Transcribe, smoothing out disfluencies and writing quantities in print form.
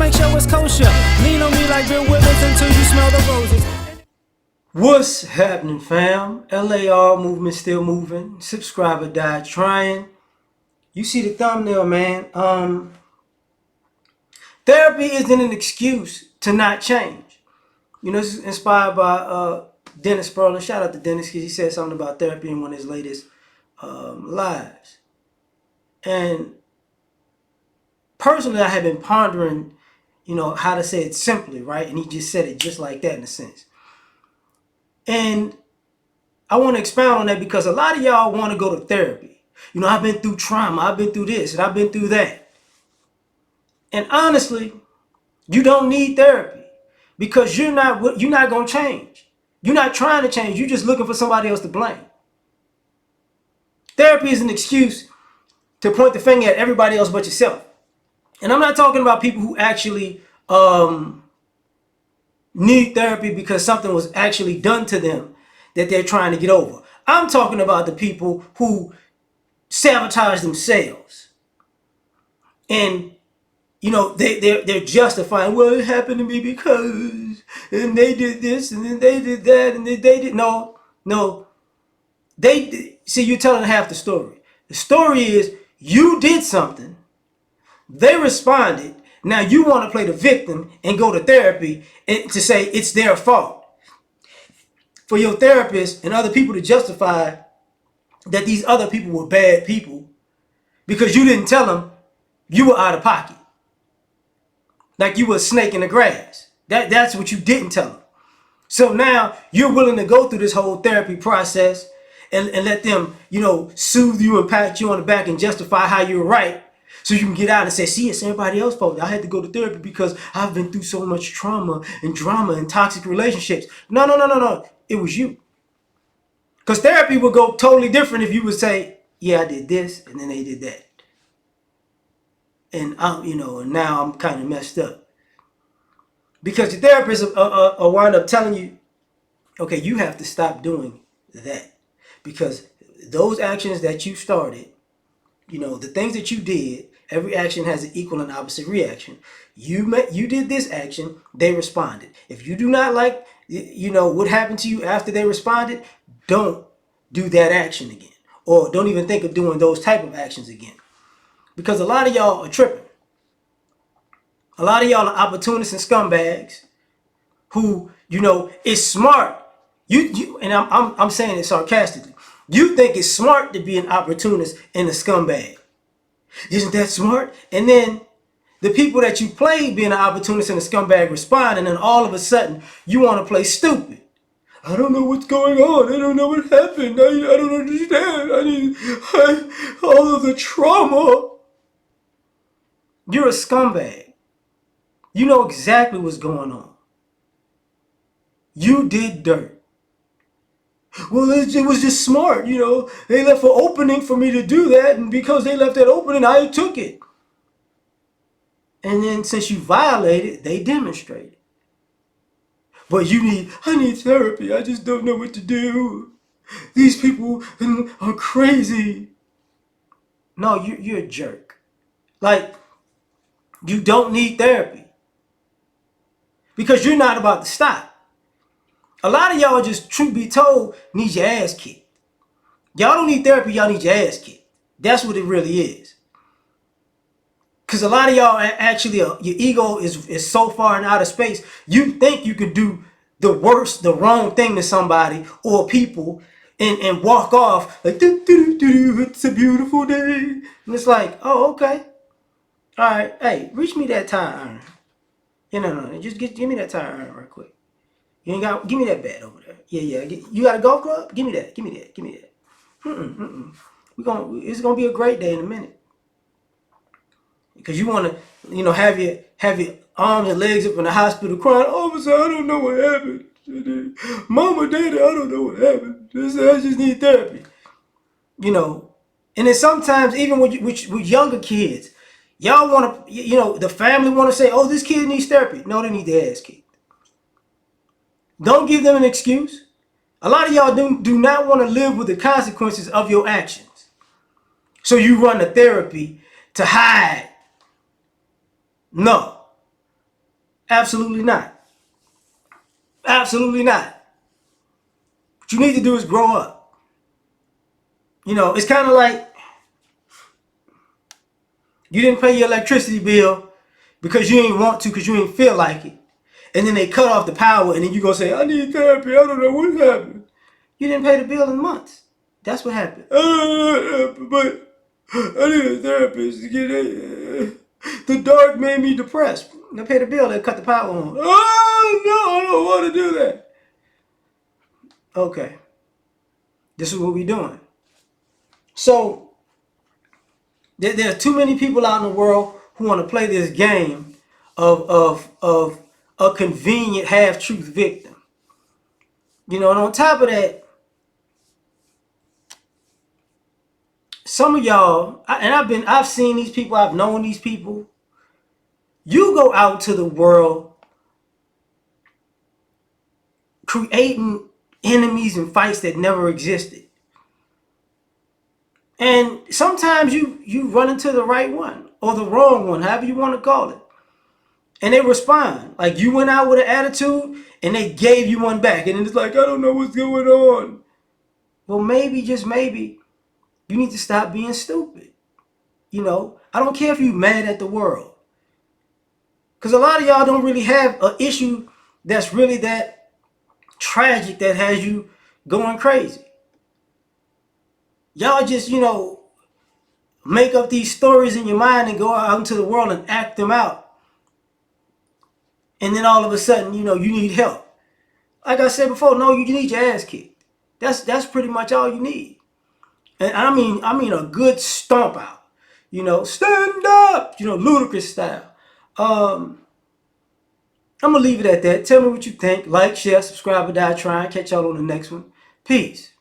make sure it's kosher. Lean on me like Bill Withers until you smell the roses. What's happening, fam? L.A.R. movement still moving. Subscriber died trying. You see the thumbnail, man. Therapy isn't an excuse to not change. You know, this is inspired by Dennis Sperling. Shout out to Dennis because he said something about therapy in one of his latest lives. And personally, I have been pondering, how to say it simply, right? And he just said it just like that in a sense. And I want to expound on that because a lot of y'all want to go to therapy. I've been through trauma. I've been through this and I've been through that. And honestly, you don't need therapy because you're not going to change. You're not trying to change. You're just looking for somebody else to blame. Therapy is an excuse to point the finger at everybody else but yourself. And I'm not talking about people who actually need therapy because something was actually done to them that they're trying to get over. I'm talking about the people who sabotage themselves. And they're justifying, well, it happened to me because, and they did this, and then they did that, and then they did, no, see, you're telling half the story. The story is, you did something, they responded, now you want to play the victim and go to therapy and to say it's their fault. For your therapist and other people to justify that these other people were bad people because you didn't tell them you were out of pocket. Like you were a snake in the grass. That's what you didn't tell them. So now you're willing to go through this whole therapy process and let them, soothe you and pat you on the back and justify how you're right. So you can get out and say, see, it's everybody else's fault. I had to go to therapy because I've been through so much trauma and drama and toxic relationships. No. It was you. Because therapy would go totally different if you would say, yeah, I did this and then they did that. And and now I'm kind of messed up. Because the therapist will wind up telling you, okay, you have to stop doing that. Because those actions that you started, the things that you did, every action has an equal and opposite reaction. You did this action, they responded. If you do not like, what happened to you after they responded, don't do that action again. Or don't even think of doing those type of actions again. Because a lot of y'all are tripping. A lot of y'all are opportunists and scumbags who, is smart. And I'm saying it sarcastically. You think it's smart to be an opportunist and a scumbag. Isn't that smart? And then the people that you played being an opportunist and a scumbag respond, and then all of a sudden you want to play stupid. I don't know what's going on. I don't know what happened. I don't understand. All of the trauma. You're a scumbag. You know exactly what's going on. You did dirt. Well, it was just smart, They left an opening for me to do that, and because they left that opening, I took it. And then since you violated, they demonstrated. But I need therapy. I just don't know what to do. These people are crazy. No, you're a jerk. Like, you don't need therapy. Because you're not about to stop. A lot of y'all just, truth be told, need your ass kicked. Y'all don't need therapy, y'all need your ass kicked. That's what it really is. Because a lot of y'all actually, your ego is so far in outer space, you think you could do the wrong thing to somebody or people and walk off like, it's a beautiful day. And it's like, oh, okay. All right, hey, reach me that tire iron. No, just give me that tire iron right quick. You ain't got, give me that bat over there. Yeah. You got a golf club? Give me that. It's gonna be a great day in a minute. Because you want to, have your arms and legs up in the hospital crying, officer, I don't know what happened. Mama, daddy, I don't know what happened. I just need therapy. And then sometimes even with younger kids, y'all want to, the family want to say, oh, this kid needs therapy. No, they need their ass kicked. Don't give them an excuse. A lot of y'all do not want to live with the consequences of your actions. So you run to therapy to hide. No. Absolutely not. Absolutely not. What you need to do is grow up. You know, it's kind of like you didn't pay your electricity bill because you didn't want to, because you didn't feel like it. And then they cut off the power, and then you go say, I need therapy. I don't know what happened. You didn't pay the bill in months. That's what happened. But I need a therapist to get it. The dark made me depressed. They pay the bill, they cut the power on. Oh, no, I don't want to do that. Okay. This is what we're doing. So, there are too many people out in the world who want to play this game of a convenient half-truth victim. You know, and on top of that, some of y'all, I've seen these people, I've known these people. You go out to the world creating enemies and fights that never existed. And sometimes you run into the right one or the wrong one, however you want to call it. And they respond. Like you went out with an attitude and they gave you one back. And it's like, I don't know what's going on. Well, maybe, just maybe, you need to stop being stupid. You know, I don't care if you're mad at the world. Because a lot of y'all don't really have an issue that's really that tragic that has you going crazy. Y'all just, make up these stories in your mind and go out into the world and act them out. And then all of a sudden, you need help. Like I said before, no, you need your ass kicked. That's pretty much all you need. And I mean a good stomp out. Stand up, ludicrous style. I'm gonna leave it at that. Tell me what you think. Like, share, subscribe, or die trying. Catch y'all on the next one. Peace.